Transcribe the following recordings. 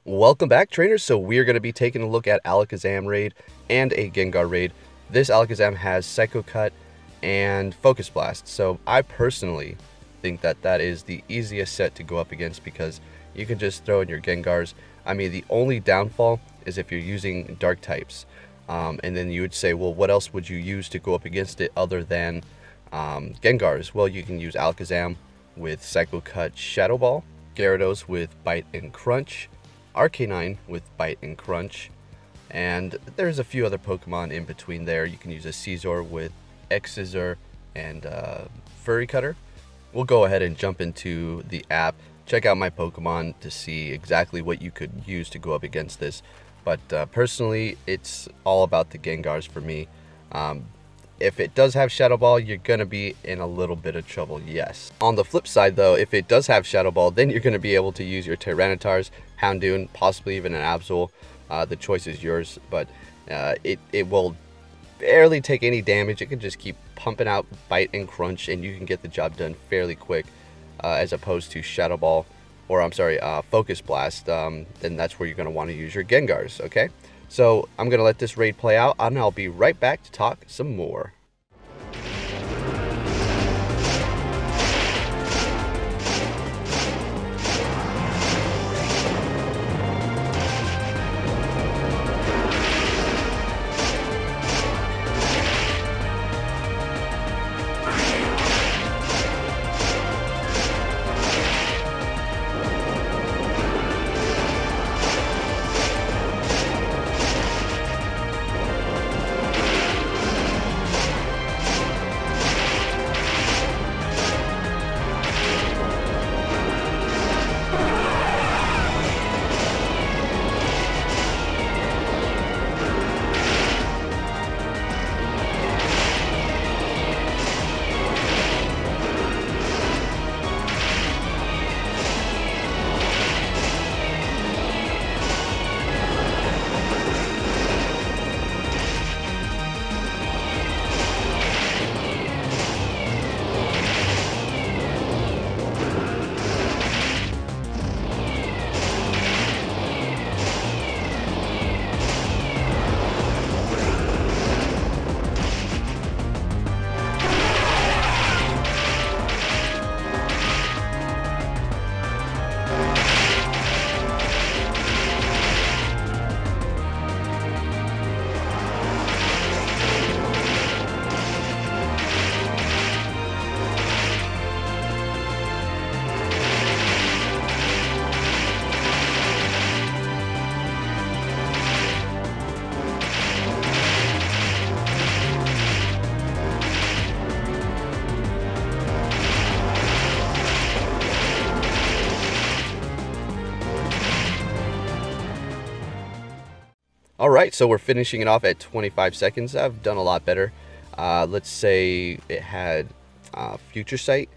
Welcome back, trainers. So we're going to be taking a look at Alakazam raid and a Gengar raid. This Alakazam has Psycho Cut and Focus Blast. So I personally think that that is the easiest set to go up against because you can just throw in your Gengars. I mean, the only downfall is if you're using dark types. And then you would say, well, what else would you use to go up against it other than Gengars? Well, you can use Alakazam with Psycho Cut Shadow Ball, Gyarados with Bite and Crunch, Arcanine with Bite and Crunch, and there's a few other Pokemon in between there. You can use a Scizor with X-Scissor and Furry Cutter. We'll go ahead and jump into the app, check out my Pokemon to see exactly what you could use to go up against this. But personally, it's all about the Gengars for me. If it does have Shadow Ball, you're going to be in a little bit of trouble, yes. On the flip side, though, if it does have Shadow Ball, then you're going to be able to use your Tyrannitars, Houndoom, possibly even an Absol. The choice is yours, but it will barely take any damage. It can just keep pumping out Bite and Crunch, and you can get the job done fairly quick, as opposed to Shadow Ball, or I'm sorry, Focus Blast. Then that's where you're going to want to use your Gengars, okay? So I'm going to let this raid play out, and I'll be right back to talk some more. Alright, so we're finishing it off at 25 seconds. I've done a lot better. Let's say it had Future Sight,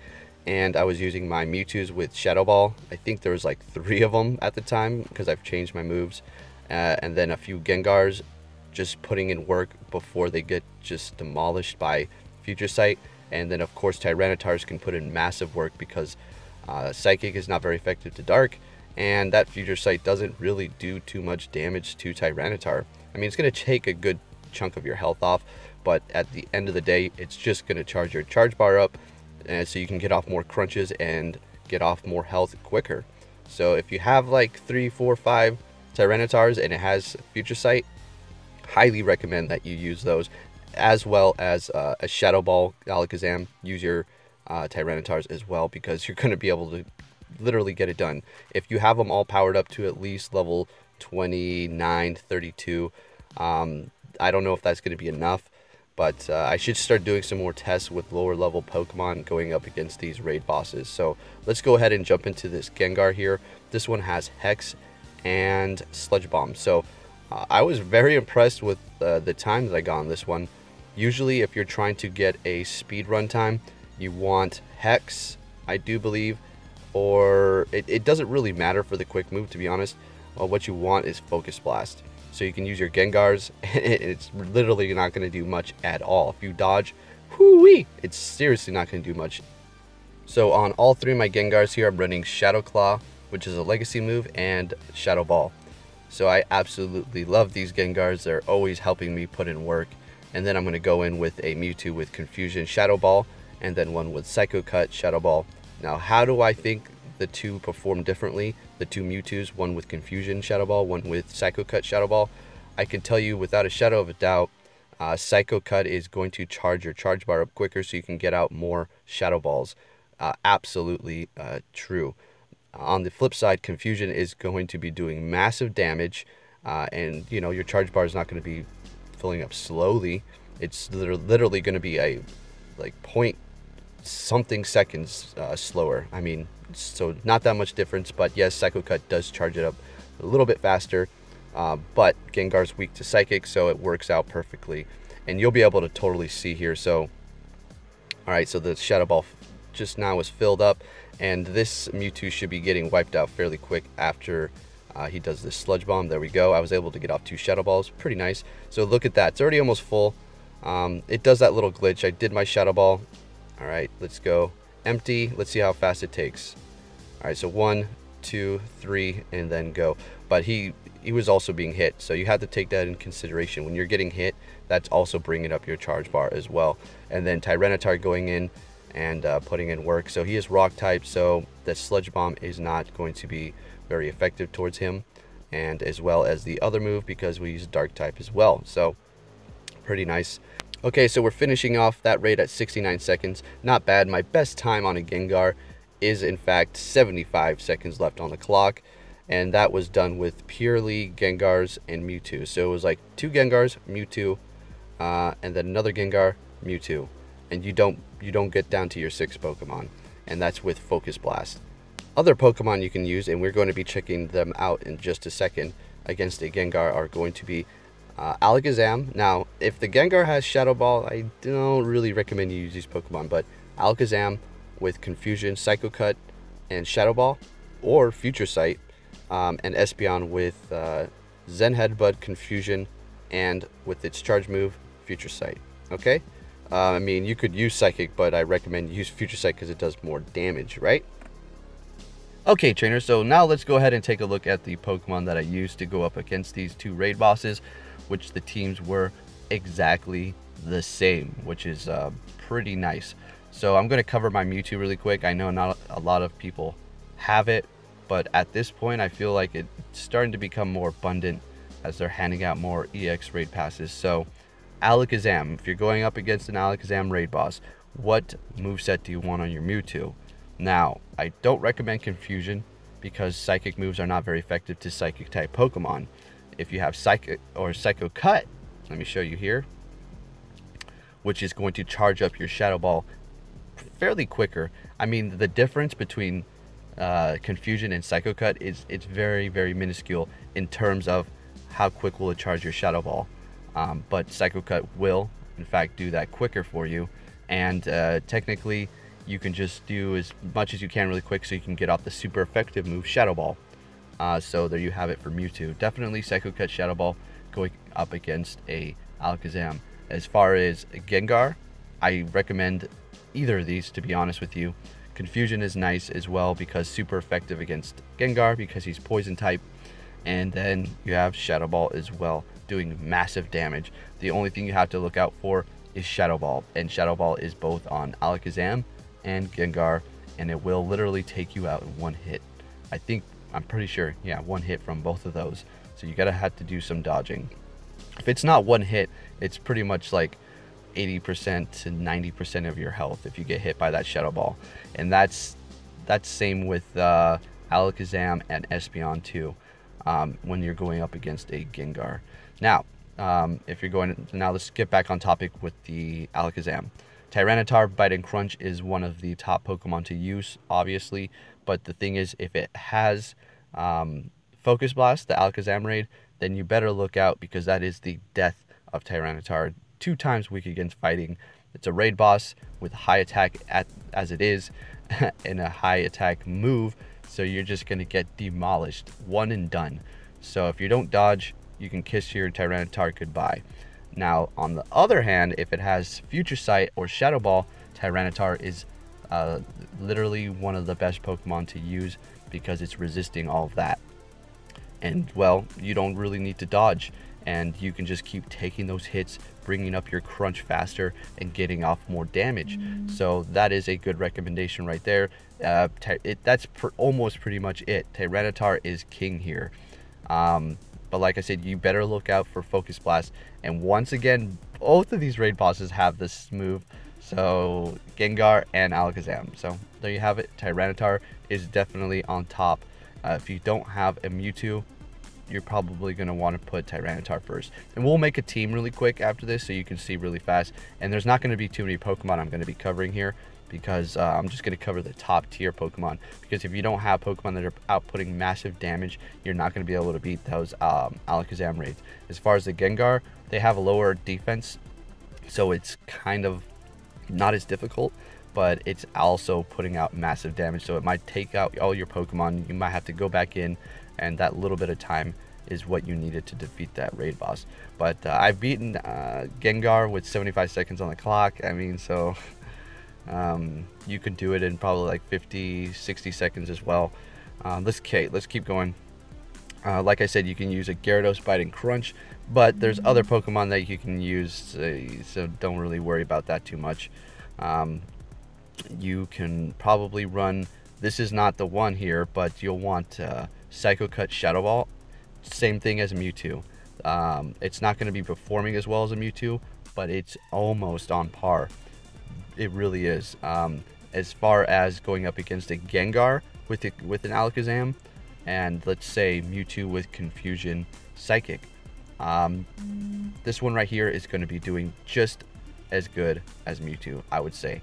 and I was using my Mewtwo's with Shadow Ball. I think there was like 3 of them at the time because I've changed my moves. And then a few Gengars, just putting in work before they get just demolished by Future Sight. And then of course Tyrannitars can put in massive work because Psychic is not very effective to Dark. And that Future Sight doesn't really do too much damage to Tyranitar. I mean, it's going to take a good chunk of your health off, but at the end of the day, it's just going to charge your charge bar up, and so you can get off more crunches and get off more health quicker. So if you have like 3, 4, 5 Tyranitars and it has Future Sight, highly recommend that you use those, as well as a Shadow Ball Alakazam. Use your Tyrannitars as well, because you're going to be able to literally get it done. If you have them all powered up to at least level 29, 32, I don't know if that's going to be enough, but I should start doing some more tests with lower level Pokemon going up against these raid bosses. So let's go ahead and jump into this Gengar here. This one has Hex and Sludge Bomb. So I was very impressed with the time that I got on this one. Usually if you're trying to get a speed run time, you want Hex, I do believe, or it doesn't really matter for the quick move, to be honest. What you want is Focus Blast. So you can use your Gengars, and it's literally not going to do much at all. If you dodge, whoo-wee, it's seriously not going to do much. So on all 3 of my Gengars here, I'm running Shadow Claw, which is a legacy move, and Shadow Ball. So I absolutely love these Gengars. They're always helping me put in work. And then I'm going to go in with a Mewtwo with Confusion Shadow Ball, and then one with Psycho Cut Shadow Ball. Now, how do I think the two perform differently? The two Mewtwo's, one with Confusion Shadow Ball, one with Psycho Cut Shadow Ball. I can tell you without a shadow of a doubt, Psycho Cut is going to charge your charge bar up quicker so you can get out more Shadow Balls. Absolutely true. On the flip side, Confusion is going to be doing massive damage, and you know, your charge bar is not going to be filling up slowly. It's literally going to be a like point something seconds slower. I mean, so not that much difference, but yes, Psycho Cut does charge it up a little bit faster, but Gengar's weak to Psychic, so it works out perfectly. And you'll be able to totally see here. So, alright, so the Shadow Ball just now was filled up, and this Mewtwo should be getting wiped out fairly quick after he does this Sludge Bomb. There we go. I was able to get off 2 Shadow Balls. Pretty nice. So look at that. It's already almost full. It does that little glitch. I did my Shadow Ball. Alright, let's go. Empty. Let's see how fast it takes. Alright, so 1, 2, 3, and then go. But he was also being hit, so you have to take that in consideration. When you're getting hit, that's also bringing up your charge bar as well. And then Tyranitar going in and putting in work. So he is rock type, so the Sludge Bomb is not going to be very effective towards him, and as well as the other move, because we use dark type as well. So pretty nice. Okay, so we're finishing off that raid at 69 seconds. Not bad. My best time on a Gengar is in fact 75 seconds left on the clock, and that was done with purely Gengars and Mewtwo. So it was like 2 Gengars, Mewtwo, and then another Gengar, Mewtwo, and you don't get down to your 6 Pokemon, and that's with Focus Blast. Other Pokemon you can use, and we're going to be checking them out in just a second against a Gengar, are going to be Alakazam. Now, if the Gengar has Shadow Ball, I don't really recommend you use these Pokemon, but Alakazam with Confusion, Psycho Cut, and Shadow Ball, or Future Sight, and Espeon with Zen Headbutt, Confusion, and with its charge move, Future Sight. Okay? I mean, you could use Psychic, but I recommend you use Future Sight because it does more damage, right? Okay, trainers, so now let's go ahead and take a look at the Pokemon that I used to go up against these 2 raid bosses, which the teams were exactly the same, which is pretty nice. So I'm going to cover my Mewtwo really quick. I know not a lot of people have it, but at this point I feel like it's starting to become more abundant as they're handing out more EX raid passes. So Alakazam, if you're going up against an Alakazam raid boss, what moveset do you want on your Mewtwo? Now, I don't recommend Confusion because Psychic moves are not very effective to Psychic type Pokemon. If you have Psychic or Psycho Cut, let me show you here, which is going to charge up your Shadow Ball fairly quicker. I mean, the difference between Confusion and Psycho Cut it's very, very minuscule in terms of how quick will it charge your Shadow Ball. But Psycho Cut will, in fact, do that quicker for you. And technically, you can just do as much as you can really quick so you can get off the super effective move, Shadow Ball. So there you have it for Mewtwo. Definitely Psycho Cut, Shadow Ball going up against a Alakazam. As far as Gengar, I recommend either of these, to be honest with you. Confusion is nice as well because super effective against Gengar because he's poison type. And then you have Shadow Ball as well, doing massive damage. The only thing you have to look out for is Shadow Ball, and Shadow Ball is both on Alakazam and Gengar, and it will literally take you out in 1 hit. I'm pretty sure, yeah, 1 hit from both of those. So you gotta have to do some dodging. If it's not 1 hit, it's pretty much like 80% to 90% of your health if you get hit by that Shadow Ball. And that's same with Alakazam and Espeon too, when you're going up against a Gengar. Now, now let's get back on topic with the Alakazam. Tyranitar, Bite and Crunch is one of the top Pokemon to use, obviously, but the thing is, if it has Focus Blast, the Alakazam raid, then you better look out because that is the death of Tyranitar. 2 times weak against fighting. It's a raid boss with high attack as it is, and a high attack move, so you're just going to get demolished, 1 and done. So if you don't dodge, you can kiss your Tyranitar goodbye. Now, on the other hand, if it has Future Sight or Shadow Ball, Tyranitar is literally one of the best Pokemon to use because it's resisting all of that. And well, you don't really need to dodge, and you can just keep taking those hits, bringing up your crunch faster and getting off more damage. So that is a good recommendation right there. That's almost pretty much it. Tyranitar is king here. But like I said, you better look out for Focus Blast. And once again, both of these raid bosses have this move. So Gengar and Alakazam. So there you have it. Tyranitar is definitely on top. If you don't have a Mewtwo, you're probably going to want to put Tyranitar first. And we'll make a team really quick after this so you can see really fast. And there's not going to be too many Pokemon I'm going to be covering here, because I'm just going to cover the top tier Pokemon. Because if you don't have Pokemon that are outputting massive damage, you're not going to be able to beat those Alakazam raids. As far as the Gengar, they have a lower defense, so it's kind of not as difficult, but it's also putting out massive damage, so it might take out all your Pokemon. You might have to go back in, and that little bit of time is what you needed to defeat that raid boss. But I've beaten Gengar with 75 seconds on the clock. I mean, so you can do it in probably like 50-60 seconds as well. Let's keep going. Like I said, you can use a Gyarados, Bite, and Crunch, but there's other Pokemon that you can use, so don't really worry about that too much. You can probably run, this is not the one here, but you'll want Psycho Cut, Shadow Ball. Same thing as a Mewtwo. It's not going to be performing as well as a Mewtwo, but it's almost on par. It really is. As far as going up against a Gengar with an Alakazam, and let's say Mewtwo with Confusion Psychic, this one right here is going to be doing just as good as Mewtwo, I would say.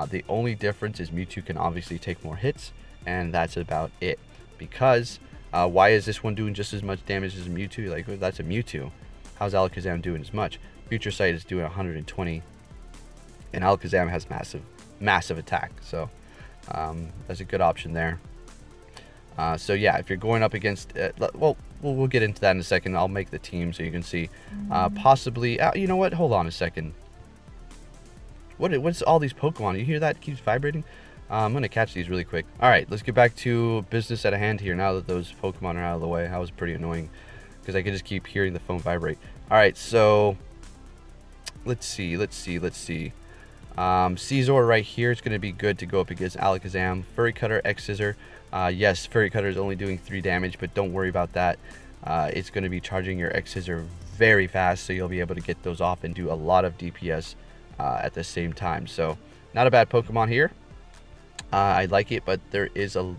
The only difference is Mewtwo can obviously take more hits, and that's about it. Because why is this one doing just as much damage as a Mewtwo? Like, that's a Mewtwo. How's Alakazam doing as much? Future Sight is doing 120, and Alakazam has massive attack. So that's a good option there. So yeah, if you're going up against, well, we'll get into that in a second. I'll make the team so you can see. Possibly, you know what? Hold on a second. What's all these Pokemon? You hear that? It keeps vibrating. I'm gonna catch these really quick. All right, let's get back to business at hand here. Now that those Pokemon are out of the way, that was pretty annoying because I could just keep hearing the phone vibrate. All right, so let's see. Caesar right here is going to be good to go up against Alakazam. Furry Cutter, X Scissor. Yes, Furry Cutter is only doing 3 damage, but don't worry about that. It's going to be charging your X Scissor very fast, so you'll be able to get those off and do a lot of DPS at the same time. So not a bad Pokemon here. I like it, but there's a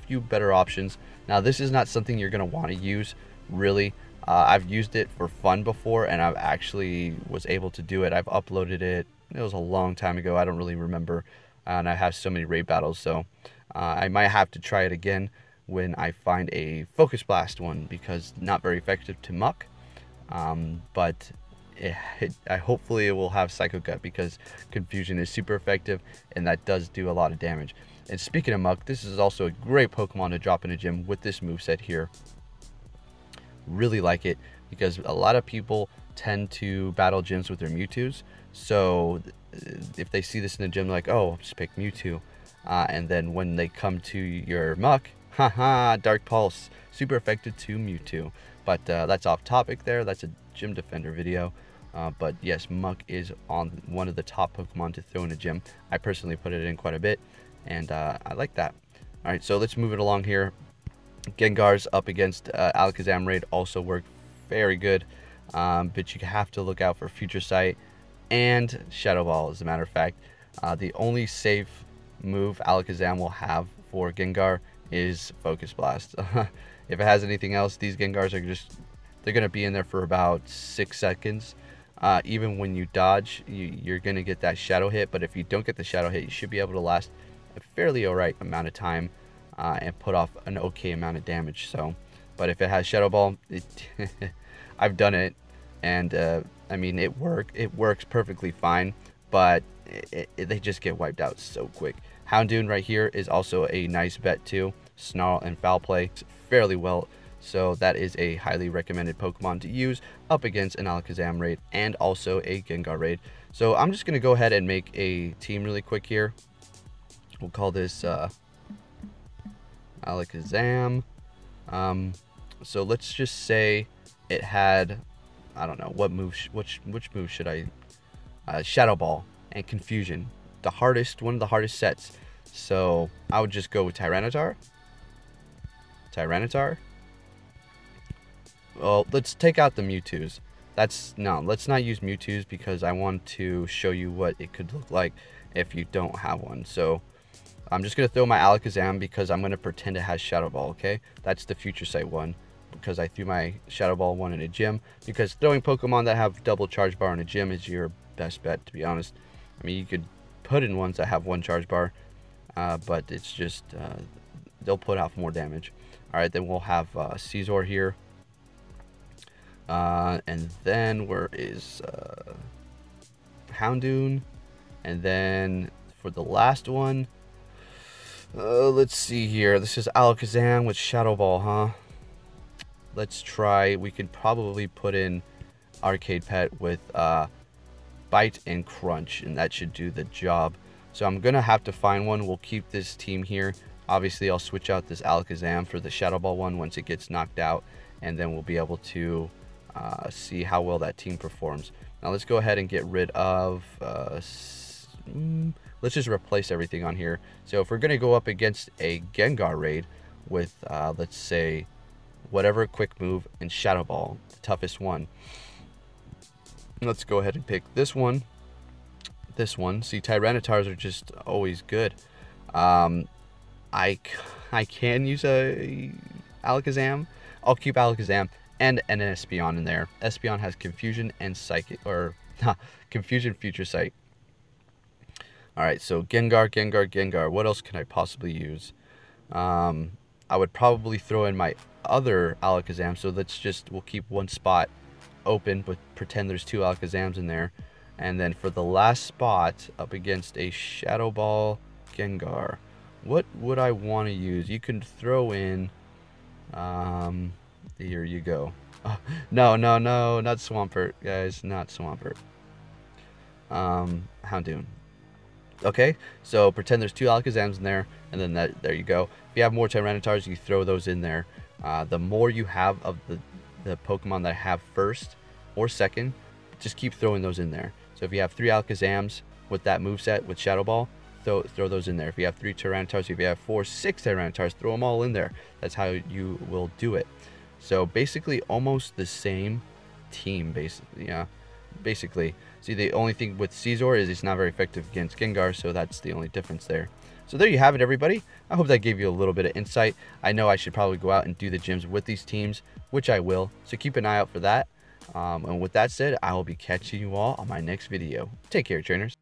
few better options. Now, this is not something you're going to want to use, really. I've used it for fun before, and I've actually was able to do it. I've uploaded it. It was a long time ago. I don't really remember, and I have so many raid battles, so I might have to try it again when I find a Focus Blast one, because not very effective to muck, but hopefully it will have Psycho Cut, because Confusion is super effective, and that does do a lot of damage. And speaking of muck, this is also a great Pokemon to drop in a gym with this moveset here. Really like it, because a lot of people tend to battle gyms with their Mewtwo's. So if they see this in the gym, like, oh, I'll just pick Mewtwo. And then when they come to your muck, haha, Dark Pulse, super effective to Mewtwo. But that's off topic there. That's a gym defender video. But yes, muck is on one of the top Pokemon to throw in a gym. I personally put it in quite a bit, and I like that. All right, so let's move it along here. Gengar's up against Alakazam raid also work very good, but you have to look out for Future Sight and Shadow Ball. As a matter of fact, the only safe move Alakazam will have for Gengar is Focus Blast. If it has anything else, these Gengars are they're gonna be in there for about 6 seconds. Even when you dodge, you're gonna get that shadow hit, but if you don't get the shadow hit, you should be able to last a fairly alright amount of time and put off an okay amount of damage. So, but if it has Shadow Ball, I've done it, and I mean, it works perfectly fine, but they just get wiped out so quick. Houndoom right here is also a nice bet too. Snarl and Foul Play fairly well, so that is a highly recommended Pokemon to use up against an Alakazam raid and also a Gengar raid. So I'm just gonna go ahead and make a team really quick here. We'll call this Alakazam. So let's just say it had, I don't know, what move, which move should I, Shadow Ball and Confusion. One of the hardest sets. So I would just go with Tyranitar. Well, let's take out the Mewtwo's. Let's not use Mewtwo's because I want to show you what it could look like if you don't have one. So I'm just going to throw my Alakazam because I'm going to pretend it has Shadow Ball, okay? That's the Future Sight one because I threw my Shadow Ball one in a gym, because throwing Pokemon that have double Charge Bar in a gym is your best bet, to be honest. I mean, you could put in ones that have one Charge Bar, but it's just, they'll put out more damage. Alright, then we'll have Scizor here. And then where is Houndoom? And then for the last one, let's see here. This is Alakazam with Shadow Ball, huh? Let's try. We could probably put in Arcade Pet with Bite and Crunch, and that should do the job. So I'm gonna have to find one. We'll keep this team here. Obviously, I'll switch out this Alakazam for the Shadow Ball one once it gets knocked out, and then we'll be able to see how well that team performs. Now let's go ahead and get rid of, let's just replace everything on here. So if we're going to go up against a Gengar raid with, let's say, whatever quick move and Shadow Ball, the toughest one. Let's go ahead and pick this one. See, Tyranitars are just always good. I can use a Alakazam. I'll keep Alakazam and an Espeon in there. Espeon has Confusion and Psychic, or Confusion, Future Sight. Alright, so Gengar. What else can I possibly use? I would probably throw in my other Alakazam, so we'll keep one spot open, but pretend there's two Alakazams in there. And then for the last spot, up against a Shadow Ball Gengar, what would I want to use? You can throw in, here you go. Oh, no, not Swampert, guys, not Swampert. Houndoom. Okay, so pretend there's two Alakazams in there, and then there you go. If you have more Tyranitars, you throw those in there. The more you have of the Pokemon that I have first or second, just keep throwing those in there. So if you have 3 Alakazams with that moveset with Shadow Ball, throw those in there. If you have 3 Tyranitars, if you have 4, 6 Tyranitars, throw them all in there. That's how you will do it. So basically almost the same team, basically. See, the only thing with Scizor is it's not very effective against Gengar, so that's the only difference there. So there you have it, everybody. I hope that gave you a little bit of insight. I know I should probably go out and do the gyms with these teams, which I will. So keep an eye out for that. And with that said, I will be catching you all on my next video. Take care, trainers.